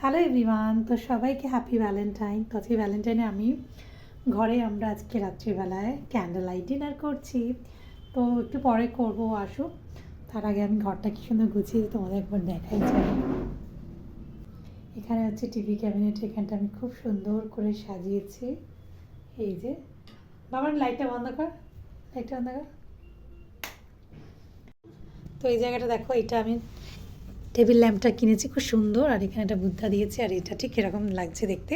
Hello everyone, তো সবাইকে happy Valentine. তো আজকে ভ্যালেন্টাইনে ঘরে আমরা আজকে রাত্রিবেলায় ক্যান্ডেল লাইট ডিনার করছি। তো একটু পরে করবো, আসুক। তার আগে আমি ঘরটা কি সুন্দর গুছিয়ে তোমাদের একবার দেখাই চাই। এখানে হচ্ছে টিভি ক্যাবিনেট, এখানটা আমি খুব সুন্দর করে সাজিয়েছি। এই যে বাবার লাইটটা বন্ধ কর, লাইটটা বন্ধ কর। তো এই জায়গাটা দেখো, এটা আমি টেবিল ল্যাম্পটা কিনেছি, খুব সুন্দর। আর এখানে একটা বুদ্ধা দিয়েছি, আর এটা ঠিক এরকম লাগছে দেখতে।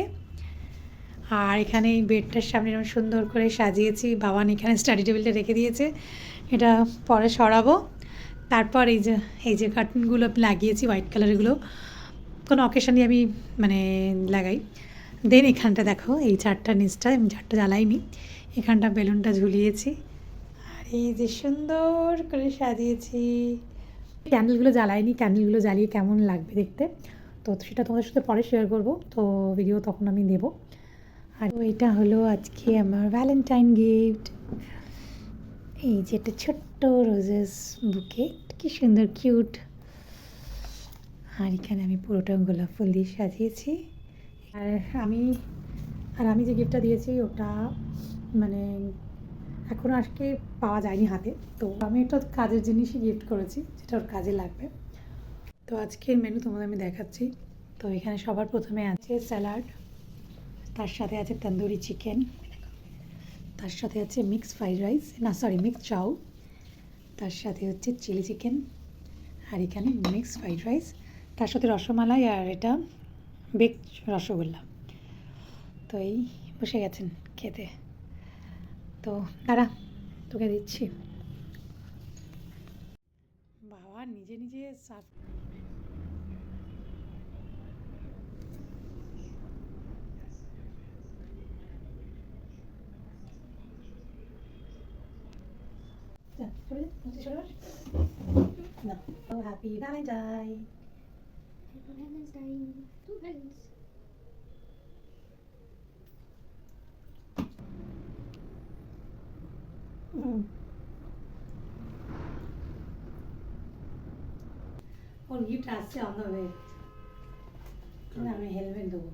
আর এখানে এই বেডটার সামনে এরকম সুন্দর করে সাজিয়েছি। বাবান এখানে স্টাডি টেবিলটা রেখে দিয়েছে, এটা পরে সরাবো। তারপর এই যে কার্টুনগুলো লাগিয়েছি, হোয়াইট কালারগুলো কোনো অকেশানে আমি লাগাই। দেন এখানটা দেখো, এই চারটা নিচটা আমি চারটা জ্বালাইনি, এখানটা বেলুনটা ঝুলিয়েছি। আর এই যে সুন্দর করে সাজিয়েছি। ক্যান্ডেলগুলো জ্বালাইনি, ক্যান্ডেলগুলো জ্বালিয়ে কেমন লাগবে দেখতে, তো সেটা তোমাদের সাথে পরে শেয়ার করবো, তো ভিডিও তখন আমি দেবো। আর এটা হলো আজকে আমার ভ্যালেন্টাইন গিফট। এই যে একটা ছোট্ট রোজেস বুকে, কি সুন্দর কিউট। আর এখানে আমি পুরোটা গোলাপ ফুল দিয়ে সাজিয়েছি। আর আমি যে গিফটটা দিয়েছি ওটা এখনও আজকে পাওয়া যায়নি হাতে, তো আমি একটা কাজের জিনিসই গিফট করেছি, যেটা ওর কাজে লাগবে। তো আজকের মেনু তোমাদের আমি দেখাচ্ছি। তো এখানে সবার প্রথমে আছে স্যালাড, তার সাথে আছে তন্দুরি চিকেন, তার সাথে আছে মিক্সড ফ্রাইড রাইস, মিক্সড চাউ, তার সাথে হচ্ছে চিলি চিকেন, আর এখানে মিক্সড ফ্রাইড রাইস, তার সাথে রসমালাই, আর এটা বেক রসগোল্লা। তো এই বসে গেছেন খেতে। তো দাঁড়া, তোকে দিচ্ছি। বাবা নিজে নিজে serve. Happy Valentine. Valentine. Two friends. ওর গিফট আসছে অন দ্য ওয়ে, আমি হেলমেট দেবো।